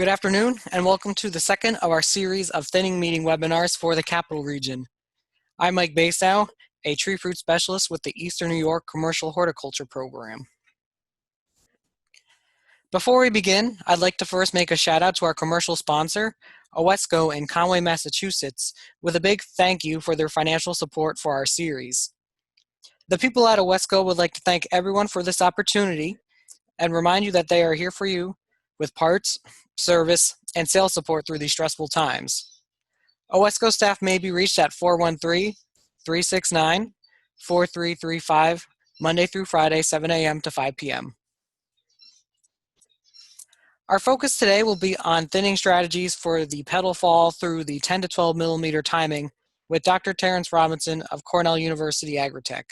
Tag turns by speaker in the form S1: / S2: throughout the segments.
S1: Good afternoon, and welcome to the second of our series of thinning meeting webinars for the Capital Region. I'm Mike Basow, a tree fruit specialist with the Eastern New York Commercial Horticulture Program. Before we begin, I'd like to first make a shout out to our commercial sponsor, Owesco in Conway, Massachusetts, with a big thank you for their financial support for our series. The people at Owesco would like to thank everyone for this opportunity and remind you that they are here for you with parts, service, and sales support through these stressful times. Owesco staff may be reached at 413-369-4335, Monday through Friday, 7 a.m. to 5 p.m. Our focus today will be on thinning strategies for the petal fall through the 10 to 12 millimeter timing with Dr. Terence Robinson of Cornell University Agritech.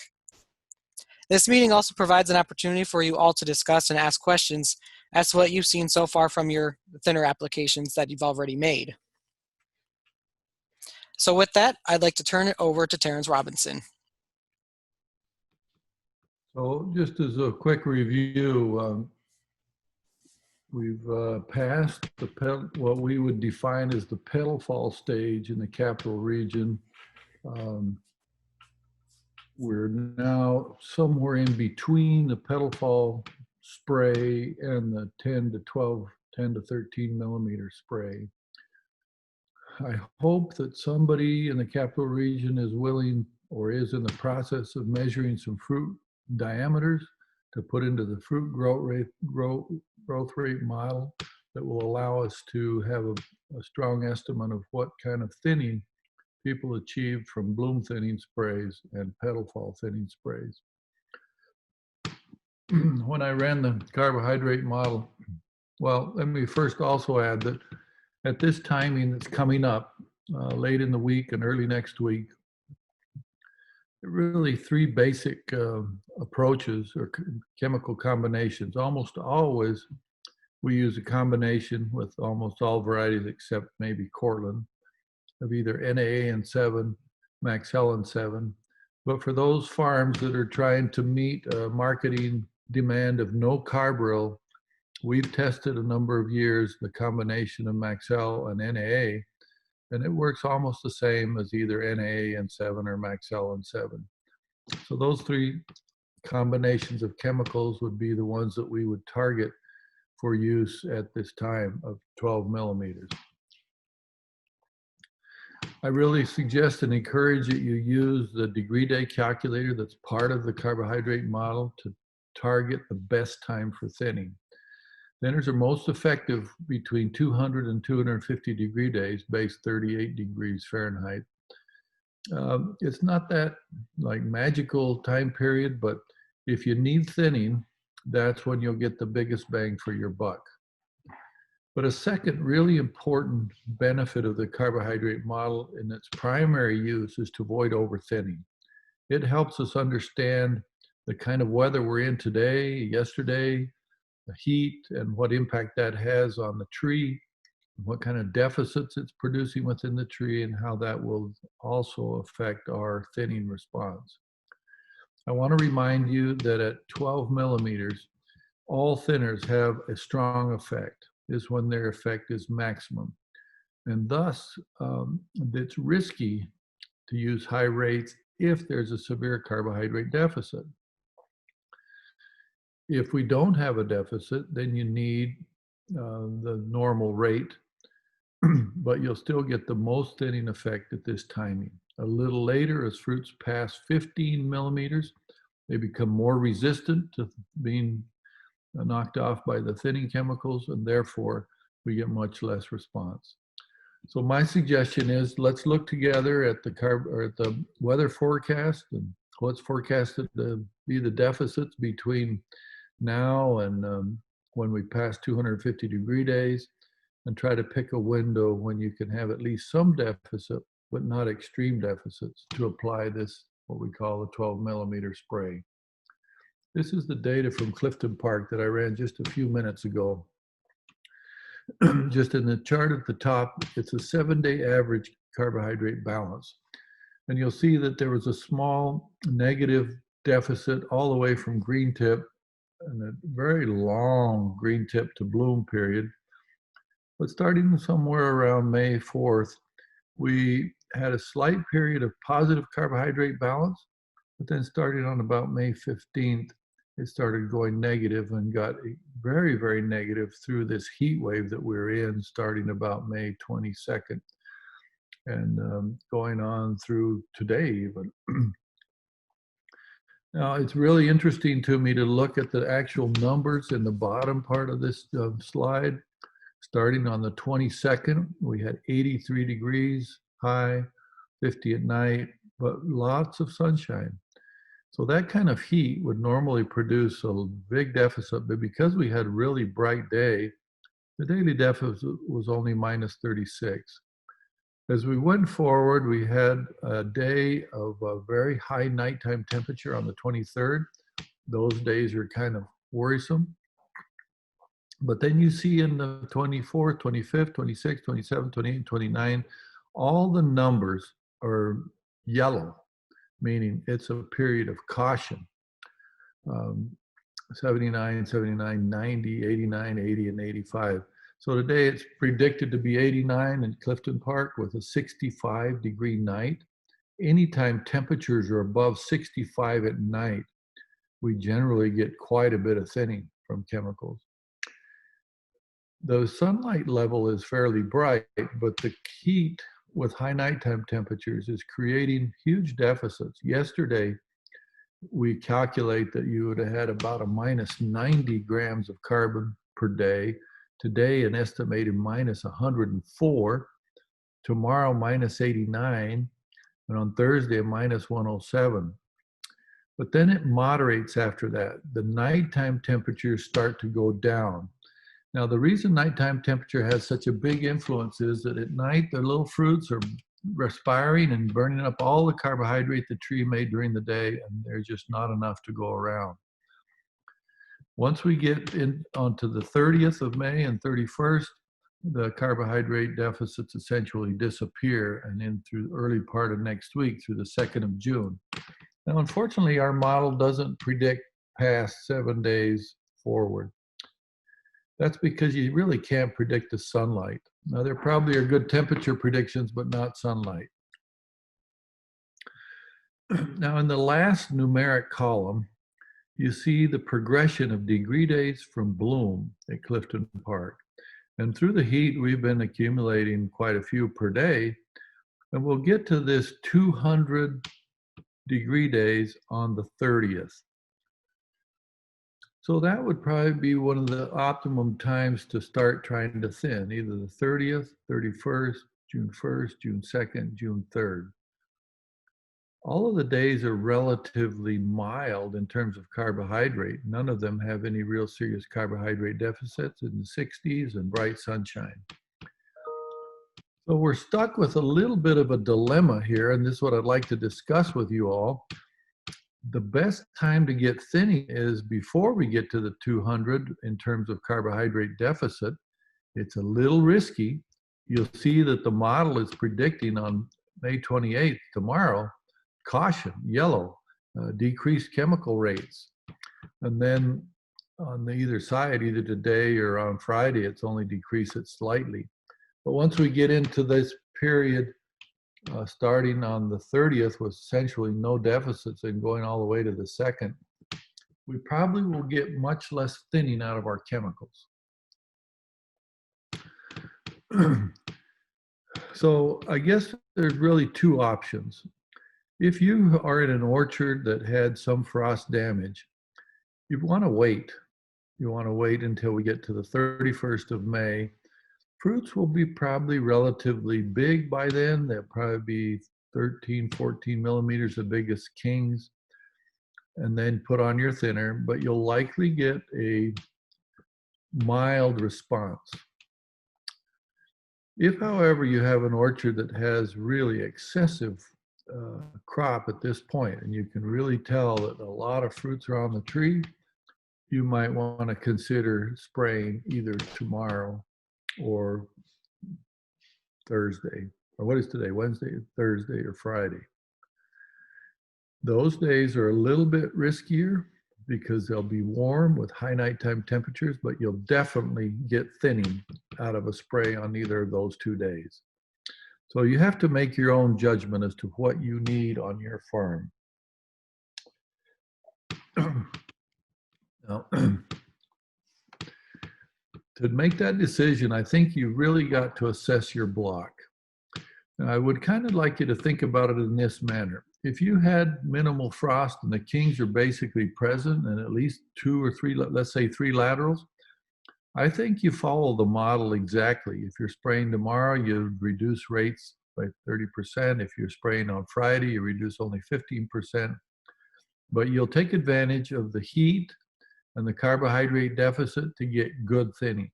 S1: This meeting also provides an opportunity for you all to discuss and ask questions as to what you've seen so far from your thinner applications that you've already made. So with that, I'd like to turn it over to Terence Robinson.
S2: So just as a quick review, we've passed what we would define as the petal fall stage in the Capital Region. We're now somewhere in between the petal fall spray and the 10 to 13 millimeter spray. I hope that somebody in the Capital Region is willing or is in the process of measuring some fruit diameters to put into the fruit growth rate model that will allow us to have a strong estimate of what kind of thinning people achieved from bloom thinning sprays and petal fall thinning sprays. When I ran the carbohydrate model, well, let me first also add that at this timing that's coming up, late in the week and early next week, really three basic approaches or chemical combinations. Almost always we use a combination with almost all varieties except maybe Cortland of either NAA-N7, Maxell-N7. But for those farms that are trying to meet a marketing demand of no carbaryl, we've tested a number of years the combination of Maxell and NAA, and it works almost the same as either NAA-N7 or Maxell-N7. So those three combinations of chemicals would be the ones that we would target for use at this time of 12 millimeters. I really suggest and encourage that you use the degree day calculator that's part of the carbohydrate model to target the best time for thinning. Thinners are most effective between 200 and 250 degree days, base 38 degrees Fahrenheit. It's not that like magical time period, but if you need thinning, that's when you'll get the biggest bang for your buck. But a second really important benefit of the carbohydrate model in its primary use is to avoid overthinning. It helps us understand the kind of weather we're in today, yesterday, the heat, and what impact that has on the tree, what kind of deficits it's producing within the tree, and how that will also affect our thinning response. I want to remind you that at 12 millimeters, all thinners have a strong effect. Is when their effect is maximum. And thus, it's risky to use high rates if there's a severe carbohydrate deficit. If we don't have a deficit, then you need the normal rate, but you'll still get the most thinning effect at this timing. A little later, as fruits pass 15 millimeters, they become more resistant to being knocked off by the thinning chemicals, and therefore we get much less response. So my suggestion is let's look together at the weather forecast and what's forecasted to be the deficits between now and when we pass 250 degree days, and try to pick a window when you can have at least some deficit, but not extreme deficits, to apply this, what we call the 12 millimeter spray. This is the data from Clifton Park that I ran just a few minutes ago. Just in the chart at the top, it's a 7-day average carbohydrate balance. And you'll see that there was a small negative deficit all the way from green tip and a very long green tip to bloom period But starting somewhere around May 4th, we had a slight period of positive carbohydrate balance, but then starting on about May 15th, it started going negative and got very, very negative through this heat wave that we're in, starting about May 22nd and going on through today even. Now, it's really interesting to me to look at the actual numbers in the bottom part of this slide. Starting on the 22nd, we had 83 degrees high, 50 at night, but lots of sunshine. So that kind of heat would normally produce a big deficit, but because we had a really bright day, the daily deficit was only minus 36. As we went forward, we had a day of a very high nighttime temperature on the 23rd. Those days are kind of worrisome. But then you see in the 24th, 25th, 26th, 27th, 28th, 29, all the numbers are yellow, meaning it's a period of caution. 79, 79, 90, 89, 80, and 85. So today it's predicted to be 89 in Clifton Park with a 65-degree night. Anytime temperatures are above 65 at night, we generally get quite a bit of thinning from chemicals. The sunlight level is fairly bright, but the heat with high nighttime temperatures is creating huge deficits. Yesterday, we calculate that you would have had about a minus 90 grams of carbon per day. Today, an estimated minus 104. Tomorrow, minus 89. And on Thursday, a minus 107. But then it moderates after that. The nighttime temperatures start to go down. Now, the reason nighttime temperature has such a big influence is that at night, the little fruits are respiring and burning up all the carbohydrate the tree made during the day, and there's just not enough to go around. Once we get in onto the 30th of May and 31st, the carbohydrate deficits essentially disappear, and in through the early part of next week through the 2nd of June. Now, unfortunately, our model doesn't predict past 7 days forward. That's because you really can't predict the sunlight. Now, there probably are good temperature predictions, but not sunlight. Now, in the last numeric column, you see the progression of degree days from bloom at Clifton Park. And through the heat, we've been accumulating quite a few per day. And we'll get to this 200 degree days on the 30th. So that would probably be one of the optimum times to start trying to thin, either the 30th, 31st, June 1st, June 2nd, June 3rd. All of the days are relatively mild in terms of carbohydrate. None of them have any real serious carbohydrate deficits in the 60s and bright sunshine. So we're stuck with a little bit of a dilemma here, and this is what I'd like to discuss with you all. The best time to get thinning is before we get to the 200 in terms of carbohydrate deficit. It's a little risky. You'll see that the model is predicting on May 28th, tomorrow, caution, yellow, decreased chemical rates. And then on the either side, either today or on Friday, it's only decreased it slightly. But once we get into this period, starting on the 30th with essentially no deficits and going all the way to the 2nd, we probably will get much less thinning out of our chemicals. So I guess there's really two options. If you are in an orchard that had some frost damage, you want to wait. You want to wait until we get to the 31st of May. Fruits will be probably relatively big by then. They'll probably be 13, 14 millimeters, the biggest kings, and then put on your thinner, but you'll likely get a mild response. If, however, you have an orchard that has really excessive crop at this point, and you can really tell that a lot of fruits are on the tree, you might want to consider spraying either tomorrow or Thursday, or what is today, Wednesday, Thursday, or Friday. Those days are a little bit riskier, because they'll be warm with high nighttime temperatures, but you'll definitely get thinning out of a spray on either of those 2 days. So you have to make your own judgment as to what you need on your farm. Now, to make that decision, I think you really got to assess your block. And I would kind of like you to think about it in this manner. If you had minimal frost and the kings are basically present and at least 2 or 3, let's say 3 laterals, I think you follow the model exactly. If you're spraying tomorrow, you reduce rates by 30%. If you're spraying on Friday, you reduce only 15%. But you'll take advantage of the heat and the carbohydrate deficit to get good thinning.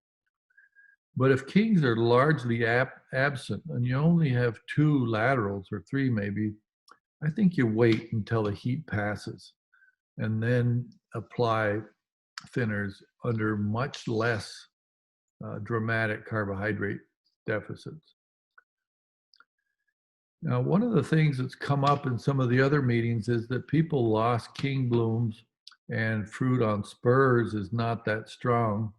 S2: But if kings are largely absent and you only have 2 laterals or 3 maybe, I think you wait until the heat passes and then apply thinners under much less dramatic carbohydrate deficits. Now, one of the things that's come up in some of the other meetings is that people lost king blooms and fruit on spurs is not that strong.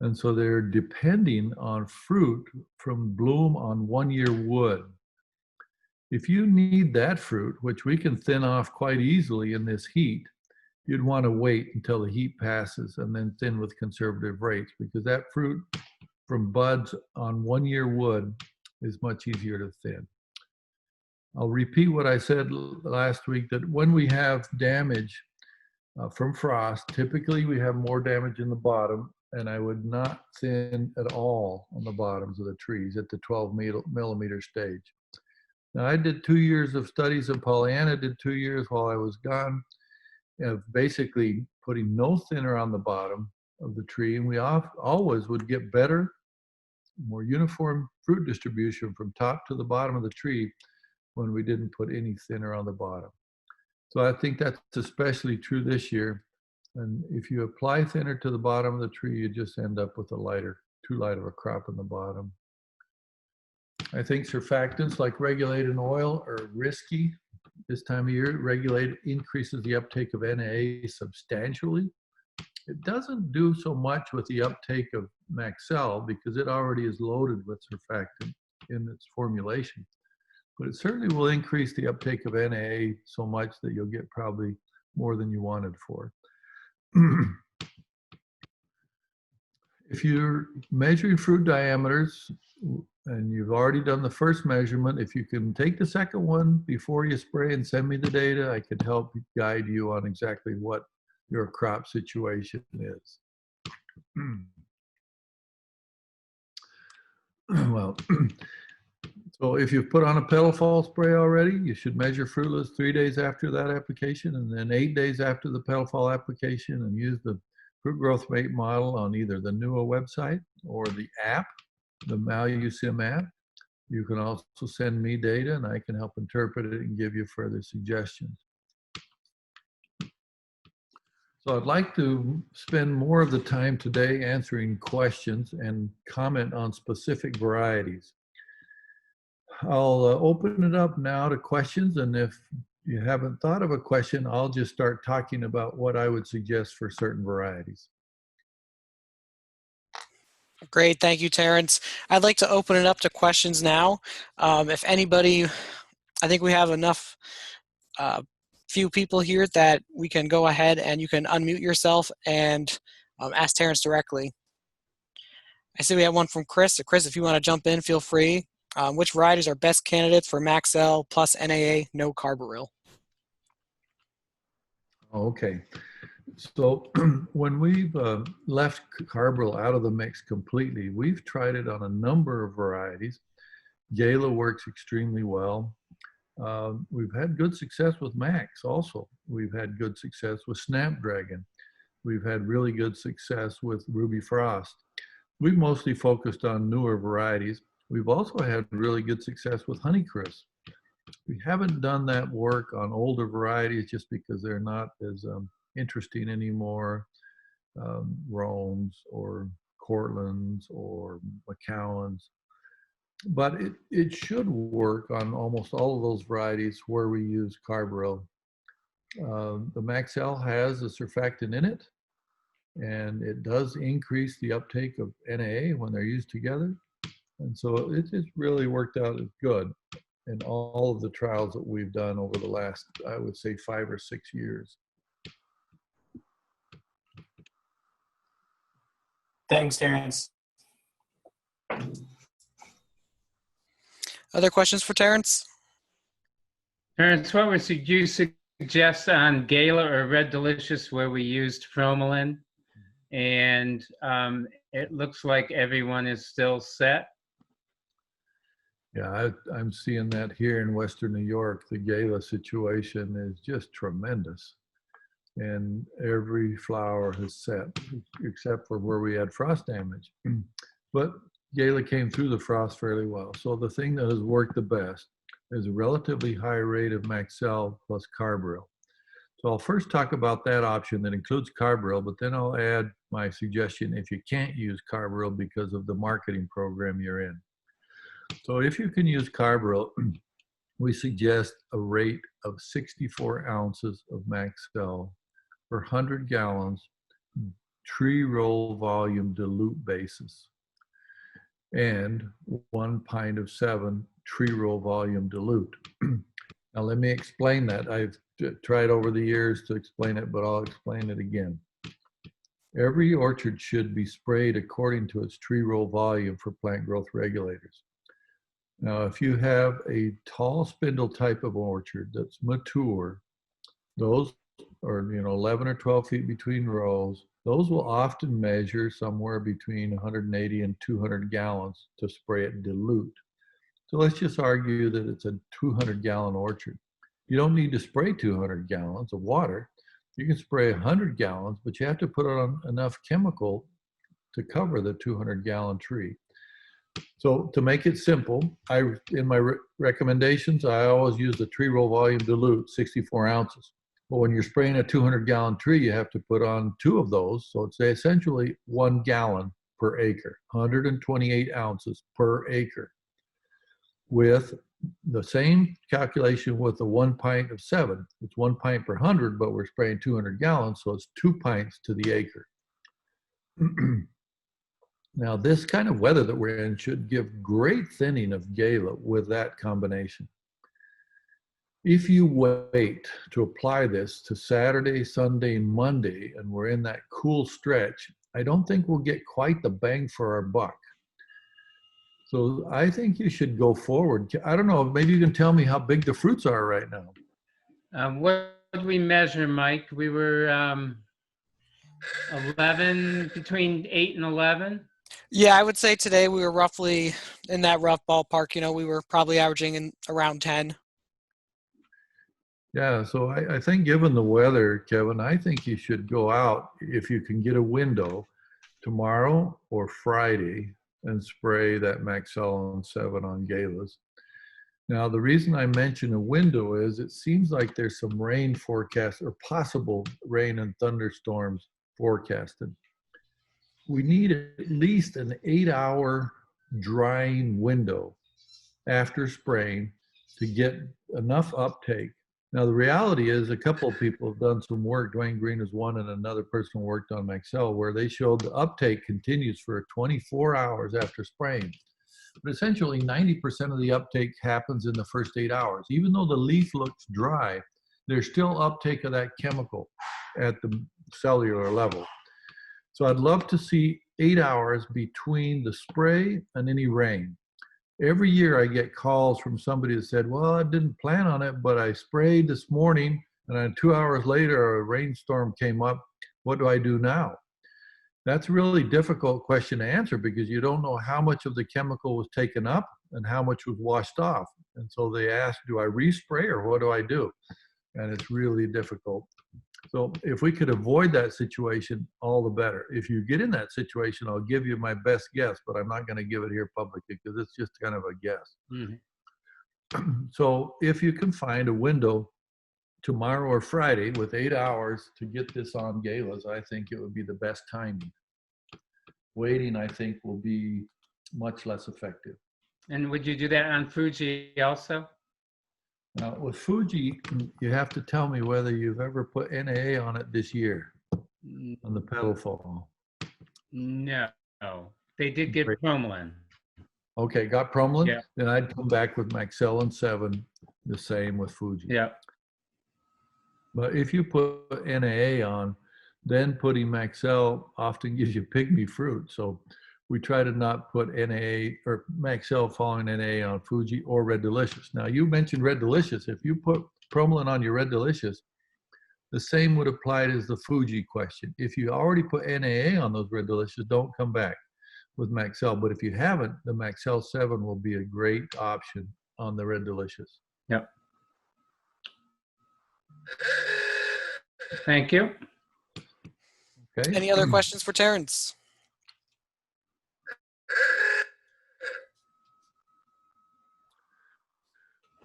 S2: And so they're depending on fruit from bloom on 1-year wood. If you need that fruit, which we can thin off quite easily in this heat, you'd want to wait until the heat passes and then thin with conservative rates, because that fruit from buds on 1-year wood is much easier to thin. I'll repeat what I said last week, that when we have damage from frost, typically we have more damage in the bottom, and I would not thin at all on the bottoms of the trees at the 12 millimeter stage. Now, I did 2 years of studies, and Pollyanna did 2 years while I was gone, of basically putting no thinner on the bottom of the tree, and we always would get better, more uniform fruit distribution from top to the bottom of the tree when we didn't put any thinner on the bottom. So I think that's especially true this year. And if you apply thinner to the bottom of the tree, you just end up with too light of a crop in the bottom. I think surfactants like regulated oil are risky this time of year. Regulated increases the uptake of NA substantially. It doesn't do so much with the uptake of Maxell because it already is loaded with surfactant in its formulation. But it certainly will increase the uptake of NA so much that you'll get probably more than you wanted for. If you're measuring fruit diameters and you've already done the first measurement, if you can take the second one before you spray and send me the data, I can help guide you on exactly what your crop situation is. Well, so if you've put on a petal fall spray already, you should measure fruitless 3 days after that application, and then 8 days after the petal fall application, and use the fruit growth rate model on either the NUA website or the app, the MaluSim app. You can also send me data and I can help interpret it and give you further suggestions. So I'd like to spend more of the time today answering questions and comment on specific varieties. I'll open it up now to questions, and if you haven't thought of a question, I'll just start talking about what I would suggest for certain varieties.
S1: Great, thank you, Terence. I'd like to open it up to questions now. If anybody, I think we have enough few people here that we can go ahead and you can unmute yourself and ask Terence directly. I see we have one from Chris. So Chris, if you want to jump in, feel free. Which varieties are best candidates for Maxell plus NAA, no carbaryl?
S2: Okay. So when we've left carbaryl out of the mix completely, we've tried it on a number of varieties. Gala works extremely well. We've had good success with Max also. We've had good success with Snapdragon. We've had really good success with Ruby Frost. We've mostly focused on newer varieties. We've also had really good success with Honeycrisp. We haven't done that work on older varieties just because they're not as interesting anymore. Romes or Cortlands or McCowans. But it should work on almost all of those varieties where we use carbaryl. The Maxell has a surfactant in it, and it does increase the uptake of NA when they're used together. And so it really worked out as good in all of the trials that we've done over the last, I would say, 5 or 6 years.
S3: Thanks, Terence.
S1: Other questions for Terence?
S4: Terence, what would you suggest on Gala or Red Delicious where we used formalin? And it looks like everyone is still set.
S2: Yeah, I'm seeing that here in Western New York. The Gala situation is just tremendous. And every flower has set, except for where we had frost damage. But Gala came through the frost fairly well. So the thing that has worked the best is a relatively high rate of Maxell plus Carbaryl. So I'll first talk about that option that includes Carbaryl, but then I'll add my suggestion if you can't use Carbaryl because of the marketing program you're in. So if you can use Carbaryl, we suggest a rate of 64 ounces of Maxell per 100 gallons tree roll volume dilute basis and 1 pint of 7 tree roll volume dilute. Now let me explain that. I've tried over the years to explain it, but I'll explain it again. Every orchard should be sprayed according to its tree roll volume for plant growth regulators. Now, if you have a tall spindle type of orchard that's mature, those are 11 or 12 feet between rows, those will often measure somewhere between 180 and 200 gallons to spray it dilute. So let's just argue that it's a 200-gallon orchard. You don't need to spray 200 gallons of water. You can spray 100 gallons, but you have to put on enough chemical to cover the 200-gallon tree. So to make it simple, in my recommendations, I always use the tree roll volume dilute, 64 ounces. But when you're spraying a 200-gallon tree, you have to put on 2 of those. So it's essentially 1 gallon per acre, 128 ounces per acre. With the same calculation with the 1 pint of 7. It's 1 pint per 100, but we're spraying 200 gallons, so it's 2 pints to the acre. Now, this kind of weather that we're in should give great thinning of Gala with that combination. If you wait to apply this to Saturday, Sunday, Monday, and we're in that cool stretch, I don't think we'll get quite the bang for our buck. So I think you should go forward. I don't know, maybe you can tell me how big the fruits are right now.
S4: What did we measure, Mike? We were 11, between 8 and 11.
S1: Yeah, I would say today we were roughly in that rough ballpark. We were probably averaging in around 10.
S2: Yeah, so I think given the weather, Kevin, I think you should go out if you can get a window tomorrow or Friday and spray that Maxell 7 on Galas. Now, the reason I mention a window is it seems like there's some rain forecast or possible rain and thunderstorms forecasted. We need at least an 8-hour drying window after spraying to get enough uptake. Now, the reality is a couple of people have done some work. Dwayne Green is one, and another person worked on Maxell, where they showed the uptake continues for 24 hours after spraying. But essentially, 90% of the uptake happens in the first 8 hours. Even though the leaf looks dry, there's still uptake of that chemical at the cellular level. So I'd love to see 8 hours between the spray and any rain. Every year I get calls from somebody that said, well, I didn't plan on it, but I sprayed this morning and then 2 hours later a rainstorm came up. What do I do now? That's a really difficult question to answer because you don't know how much of the chemical was taken up and how much was washed off. And so they ask, do I respray or what do I do? And it's really difficult. So if we could avoid that situation, all the better. If you get in that situation, I'll give you my best guess, but I'm not going to give it here publicly because it's just kind of a guess. Mm-hmm. So if you can find a window tomorrow or Friday with 8 hours to get this on Galas, I think it would be the best timing. Waiting, I think, will be much less effective.
S4: And would you do that on Fuji also?
S2: Now, with Fuji, you have to tell me whether you've ever put NAA on it this year, on the petal fall.
S4: No, they did get
S2: Great.
S4: Promelin.
S2: Okay, got Promelin?
S4: Yeah.
S2: Then I'd come back with Maxell 7, the same with Fuji.
S4: Yeah.
S2: But if you put NAA on, then putting Maxell often gives you pygmy fruit. So we try to not put NAA or Maxell following NAA on Fuji or Red Delicious. Now you mentioned Red Delicious. If you put Promelin on your Red Delicious, the same would apply as the Fuji question. If you already put NAA on those Red Delicious, don't come back with Maxell. But if you haven't, the Maxell 7 will be a great option on the Red Delicious.
S4: Yep. Thank you.
S2: Okay.
S1: Any other questions for Terence?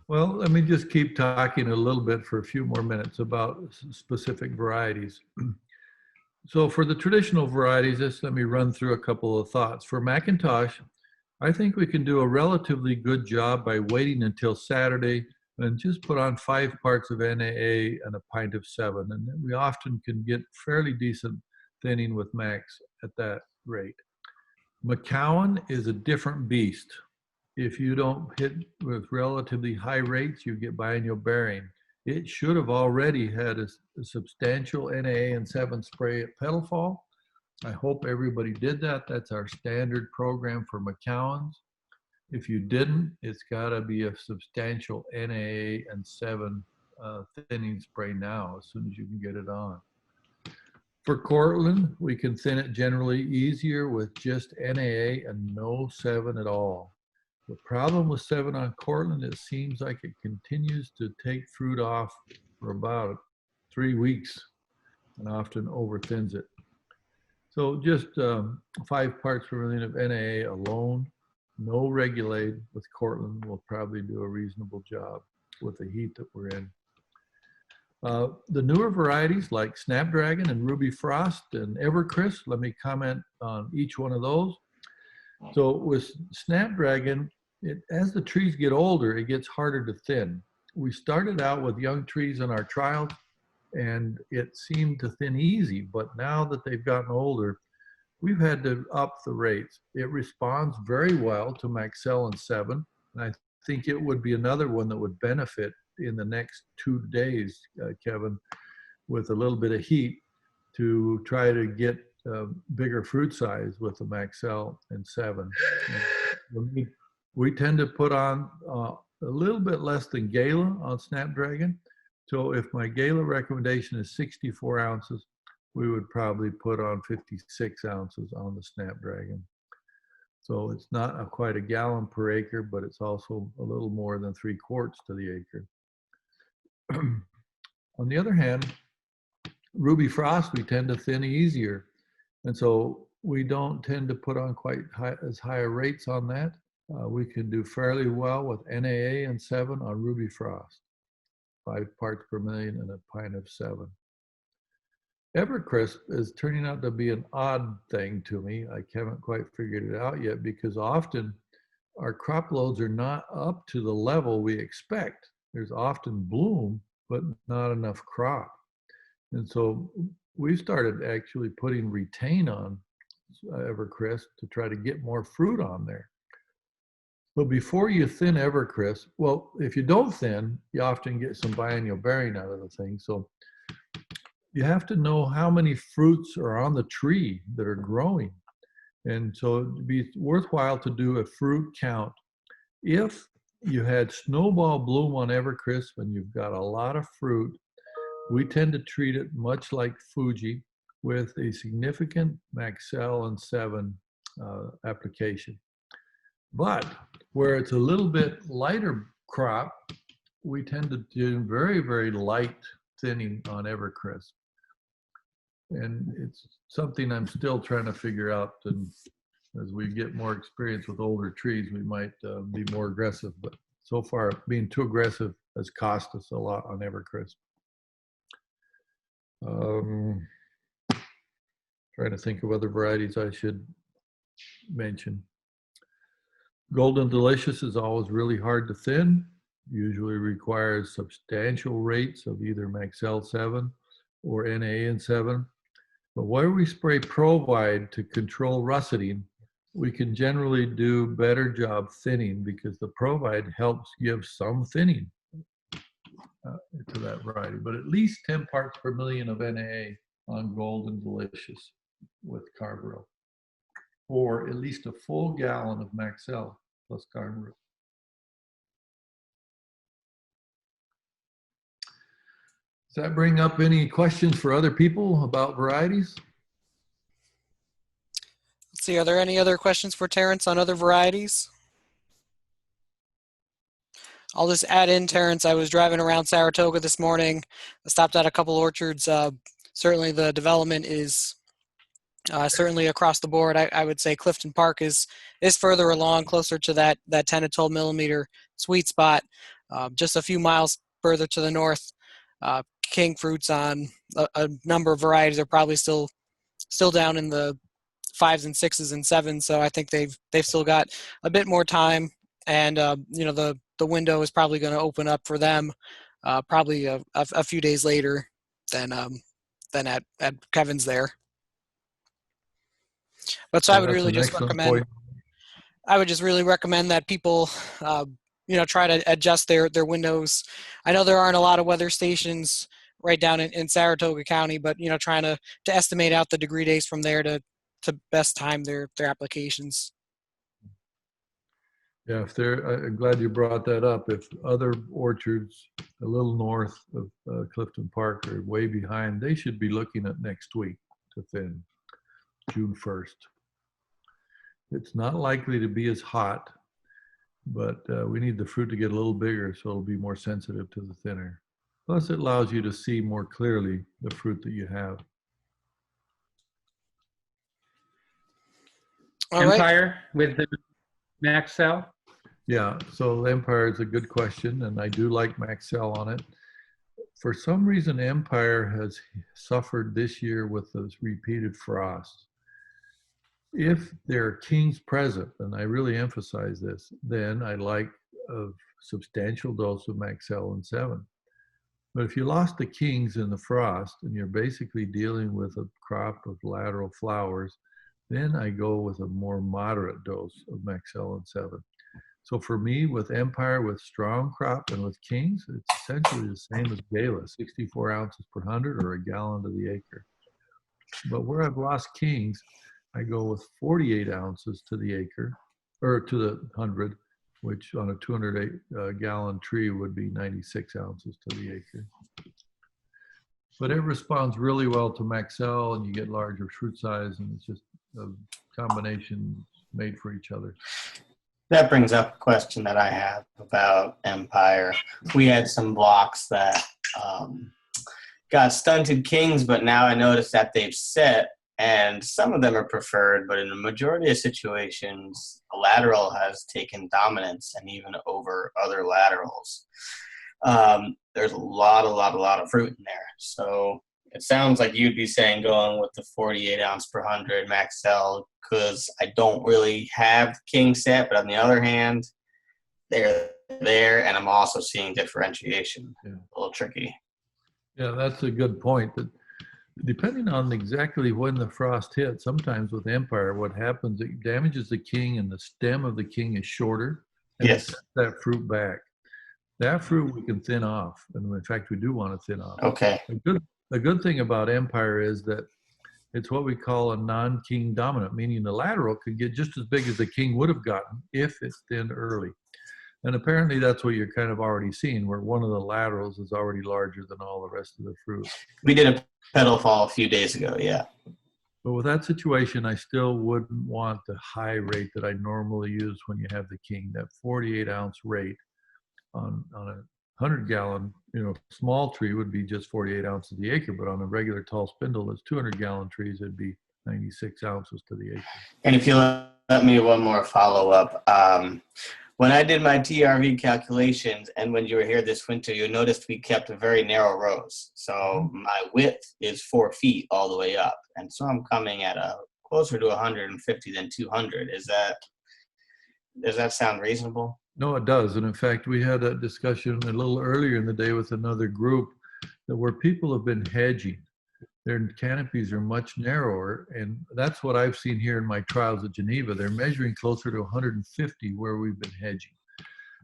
S2: Well, let me just keep talking a little bit for a few more minutes about specific varieties. So for the traditional varieties, just let me run through a couple of thoughts. For Macintosh, I think we can do a relatively good job by waiting until Saturday and just put on 5 parts of NAA and a pint of 7. And then we often can get fairly decent thinning with Max at that rate. McCowan is a different beast. If you don't hit with relatively high rates, you get biennial bearing. It should have already had a substantial NAA and 7 spray at petal fall. I hope everybody did that. That's our standard program for McCowan's. If you didn't, it's got to be a substantial NAA and 7 thinning spray now as soon as you can get it on. For Cortland, we can thin it generally easier with just NAA and no 7 at all. The problem with 7 on Cortland, it seems like it continues to take fruit off for about 3 weeks and often overthins it. So just 5 parts per million of NAA alone, no regulate with Cortland will probably do a reasonable job with the heat that we're in. The newer varieties like Snapdragon and Ruby Frost and Evercrisp, let me comment on each one of those. So with Snapdragon, as the trees get older, it gets harder to thin. We started out with young trees in our trials and it seemed to thin easy, but now that they've gotten older, we've had to up the rates. It responds very well to Maxell 7, and I think it would be another one that would benefit in the next 2 days, Kevin, with a little bit of heat to try to get bigger fruit size with the Maxell 7. We tend to put on a little bit less than Gala on Snapdragon. So if my Gala recommendation is 64 ounces, we would probably put on 56 ounces on the Snapdragon. So it's not quite a gallon per acre, but it's also a little more than 3 quarts to the acre. On the other hand, Ruby Frost, we tend to thin easier. And so we don't tend to put on quite as high rates on that. We can do fairly well with NAA and 7 on Ruby Frost, 5 parts per million and a pint of 7. Evercrisp is turning out to be an odd thing to me. I haven't quite figured it out yet because often our crop loads are not up to the level we expect. There's often bloom, but not enough crop. And so we started actually putting retain on Evercrisp to try to get more fruit on there. But before you thin Evercrisp, well, if you don't thin, you often get some biennial bearing out of the thing. So you have to know how many fruits are on the tree that are growing. And so it'd be worthwhile to do a fruit count. If you had snowball bloom on Evercrisp and you've got a lot of fruit, we tend to treat it much like Fuji with a significant Maxell 7 application. But where it's a little bit lighter crop, we tend to do very, very light thinning on Evercrisp. And it's something I'm still trying to figure out. And as we get more experience with older trees, we might be more aggressive. But so far, being too aggressive has cost us a lot on Evercrisp. Trying to think of other varieties I should mention. Golden Delicious is always really hard to thin. usually requires substantial rates of either Maxell 7 or NA and 7. But where we spray Provide to control russeting, we can generally do better job thinning because the Provide helps give some thinning to that variety, but at least 10 parts per million of NA on Golden Delicious with carbaryl, or at least a full gallon of Maxell plus carbaryl. Does that bring up any questions for other people about varieties?
S1: Let's see, are there any other questions for Terence on other varieties? I'll just add in, Terence, I was driving around Saratoga this morning. I stopped at a couple orchards. Certainly the development is certainly across the board. I would say Clifton Park is further along, closer to that 10 to 12 millimeter sweet spot. Just a few miles further to the north, king fruits on a number of varieties are probably still down in the 5s and 6s and 7s. So I think they've still got a bit more time, and the window is probably going to open up for them probably a few days later than at Kevin's there. But so I would really just recommend. Point. I would just really recommend that people, try to adjust their windows. I know there aren't a lot of weather stations right down in Saratoga County, but trying to estimate out the degree days from there to best time their applications.
S2: Yeah, I'm glad you brought that up. If other orchards a little north of Clifton Park are way behind, they should be looking at next week to thin, June 1st. It's not likely to be as hot, but we need the fruit to get a little bigger so it'll be more sensitive to the thinner. Plus, it allows you to see more clearly the fruit that you have.
S1: All
S4: Empire with the Maxell?
S2: Yeah, so Empire is a good question, and I do like Maxell on it. For some reason, Empire has suffered this year with those repeated frosts. If there are kings present, and I really emphasize this, then I like a substantial dose of Maxell and 7. But if you lost the kings in the frost and you're basically dealing with a crop of lateral flowers, then I go with a more moderate dose of Maxell and 7. So for me, with Empire, with strong crop and with kings, it's essentially the same as Gala, 64 ounces per 100 or a gallon to the acre. But where I've lost kings, I go with 48 ounces to the acre, or to the 100, which on a 208 gallon tree would be 96 ounces to the acre. But it responds really well to Maxell, and you get larger fruit size, and it's just a combination made for each other.
S3: That brings up a question that I have about Empire. We had some blocks that got stunted kings, but now I notice that they've set, and some of them are preferred, but in the majority of situations, a lateral has taken dominance and even over other laterals. There's a lot of fruit in there. So it sounds like you'd be saying going with the 48 ounce per 100 Maxell, because I don't really have king set, but on the other hand, they're there, and I'm also seeing differentiation. Yeah. A little tricky.
S2: Yeah, that's a good point. That depending on exactly when the frost hits, sometimes with Empire, what happens, it damages the king and the stem of the king is shorter, and yes, it sets that fruit back. That fruit we can thin off, and in fact, we do want to thin off.
S3: Okay.
S2: The good thing about Empire is that it's what we call a non-king dominant, meaning the lateral could get just as big as the king would have gotten if it's thinned early. And apparently that's what you're kind of already seeing, where one of the laterals is already larger than all the rest of the fruit.
S3: We did a petal fall a few days ago, yeah.
S2: But with that situation, I still wouldn't want the high rate that I normally use when you have the king, that 48 ounce rate on a 100 gallon, small tree would be just 48 ounces to the acre, but on a regular tall spindle that's 200 gallon trees, it'd be 96 ounces to the acre.
S3: And if you let me one more follow up, when I did my TRV calculations and when you were here this winter, you noticed we kept very narrow rows. So my width is 4 feet all the way up. And so I'm coming at closer to 150 than 200. Does that sound reasonable?
S2: No, it does. And in fact, we had a discussion a little earlier in the day with another group that where people have been hedging. Their canopies are much narrower. And that's what I've seen here in my trials at Geneva. They're measuring closer to 150 where we've been hedging.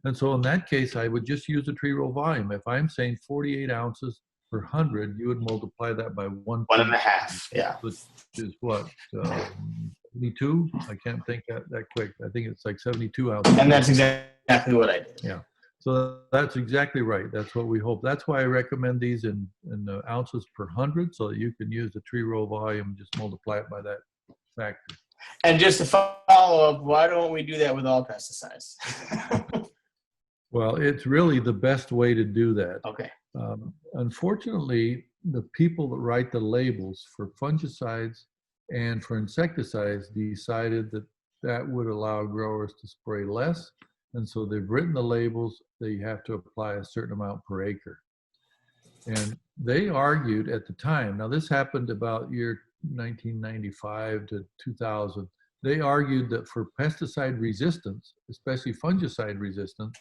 S2: And so in that case, I would just use the tree row volume. If I'm saying 48 ounces per 100, you would multiply that by
S3: 1.5, yeah.
S2: which is what, 72? I can't think that quick. I think it's like 72 ounces.
S3: And that's exactly what I did.
S2: Yeah. So that's exactly right. That's what we hope. That's why I recommend these in the ounces per 100, so that you can use the tree row volume, just multiply it by that factor.
S3: And just to follow up, why don't we do that with all pesticides?
S2: Well, it's really the best way to do that.
S3: Okay.
S2: Unfortunately, the people that write the labels for fungicides and for insecticides decided that that would allow growers to spray less. And so they've written the labels that you have to apply a certain amount per acre. And they argued at the time, now this happened about year 1995 to 2000, they argued that for pesticide resistance, especially fungicide resistance,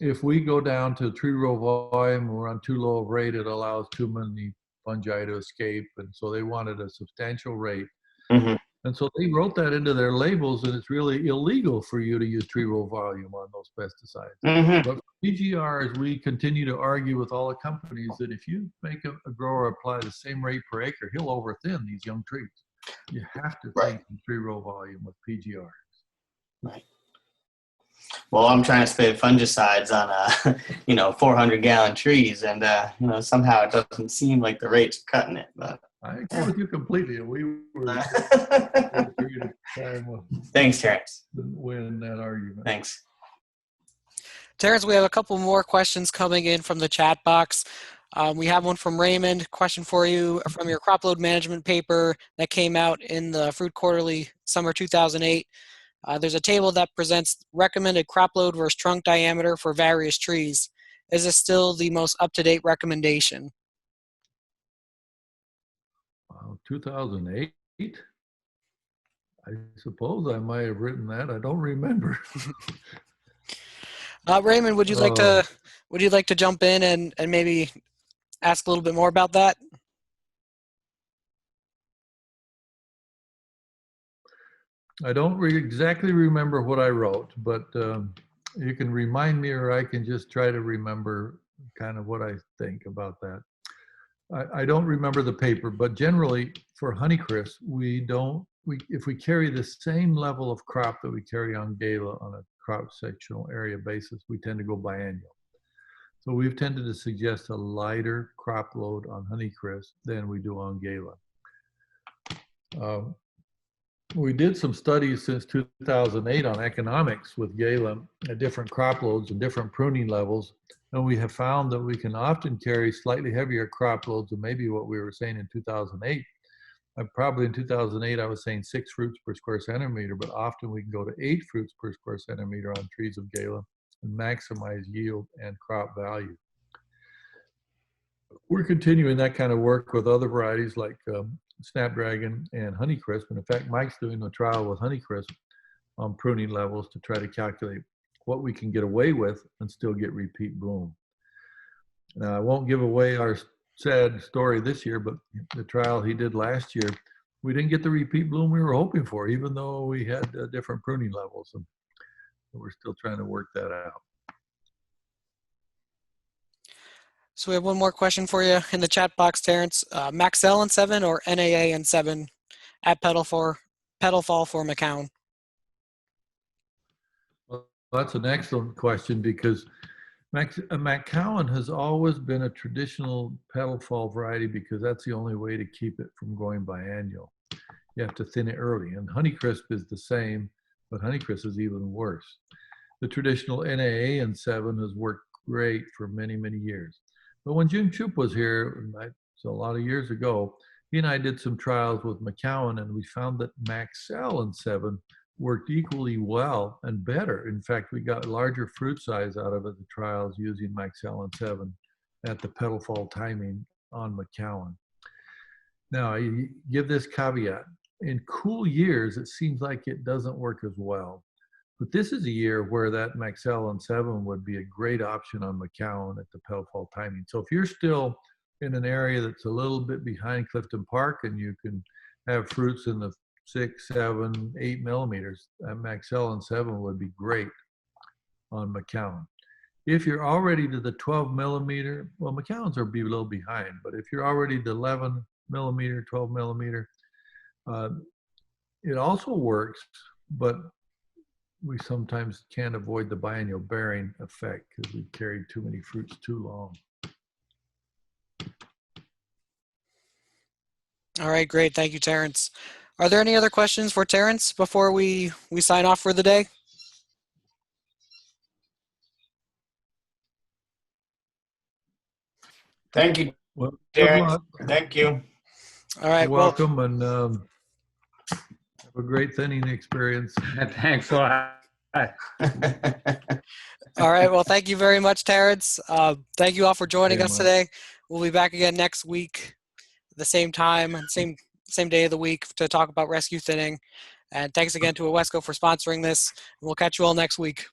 S2: if we go down to tree row volume, we're on too low of rate, it allows too many fungi to escape. And so they wanted a substantial rate.
S3: Mm-hmm.
S2: And so they wrote that into their labels, and it's really illegal for you to use tree row volume on those pesticides.
S3: Mm-hmm.
S2: But for PGRs, we continue to argue with all the companies that if you make a grower apply the same rate per acre, he'll overthin these young trees. You have to think in tree row volume with PGRs.
S3: Right. Well, I'm trying to spray fungicides on 400-gallon trees, and somehow it doesn't seem like the rate's cutting it. But
S2: I agree with you completely. We were
S3: Thanks, Terence.
S2: Win that argument.
S3: Thanks.
S1: Terence, we have a couple more questions coming in from the chat box. We have one from Raymond. Question for you from your crop load management paper that came out in the Fruit Quarterly summer 2008. There's a table that presents recommended crop load versus trunk diameter for various trees. Is this still the most up-to-date recommendation?
S2: 2008? I suppose I might have written that. I don't remember.
S1: Raymond, would you like to jump in and maybe ask a little bit more about that?
S2: I don't exactly remember what I wrote, but you can remind me, or I can just try to remember kind of what I think about that. I don't remember the paper, but generally for Honeycrisp, if we carry the same level of crop that we carry on Gala on a crop sectional area basis, we tend to go biennial. So we've tended to suggest a lighter crop load on Honeycrisp than we do on Gala. We did some studies since 2008 on economics with Gala at different crop loads and different pruning levels. And we have found that we can often carry slightly heavier crop loads than maybe what we were saying in 2008. Probably in 2008, I was saying 6 fruits per square centimeter, but often we can go to 8 fruits per square centimeter on trees of Gala and maximize yield and crop value. We're continuing that kind of work with other varieties like Snapdragon and Honeycrisp. And in fact, Mike's doing a trial with Honeycrisp on pruning levels to try to calculate what we can get away with and still get repeat bloom. Now, I won't give away our sad story this year, but the trial he did last year, we didn't get the repeat bloom we were hoping for, even though we had different pruning levels. And we're still trying to work that out.
S1: So we have one more question for you in the chat box, Terence. Maxell and 7 or NAA and 7 at Petal Fall for McCown?
S2: Well, that's an excellent question because McCowan has always been a traditional petal fall variety because that's the only way to keep it from going biennial. You have to thin it early, and Honeycrisp is the same, but Honeycrisp is even worse. The traditional NAA and 7 has worked great for many, many years. But when Jim Troop was here, so a lot of years ago, he and I did some trials with McCowan, and we found that Maxell and 7 worked equally well and better. In fact, we got larger fruit size out of it, the trials using Maxell and 7 at the petal fall timing on McCowan. Now, you give this caveat. In cool years, it seems like it doesn't work as well. But this is a year where that Maxell and 7 would be a great option on McCowan at the petal fall timing. So if you're still in an area that's a little bit behind Clifton Park and you can have fruits in the 6, 7, 8 millimeters, that Maxell and 7 would be great on McCowan. If you're already to the 12 millimeter, well, McCowan's are be a little behind, but if you're already to 11 millimeter, 12 millimeter, it also works, but we sometimes can't avoid the biennial bearing effect because we've carried too many fruits too long.
S1: All right, great. Thank you, Terence. Are there any other questions for Terence before we sign off for the day?
S3: Thank you,
S2: Well, good
S3: Terence.
S2: luck.
S3: Thank you.
S1: All right,
S2: You're
S1: well,
S2: welcome, and have a great thinning experience.
S4: Thanks a lot.
S1: all right, well, thank you very much, Terence. Thank you all for joining
S2: Okay,
S1: us
S2: Mike.
S1: today. We'll be back again next week, the same time, same day of the week to talk about rescue thinning. And thanks again to Owesco for sponsoring this. We'll catch you all next week.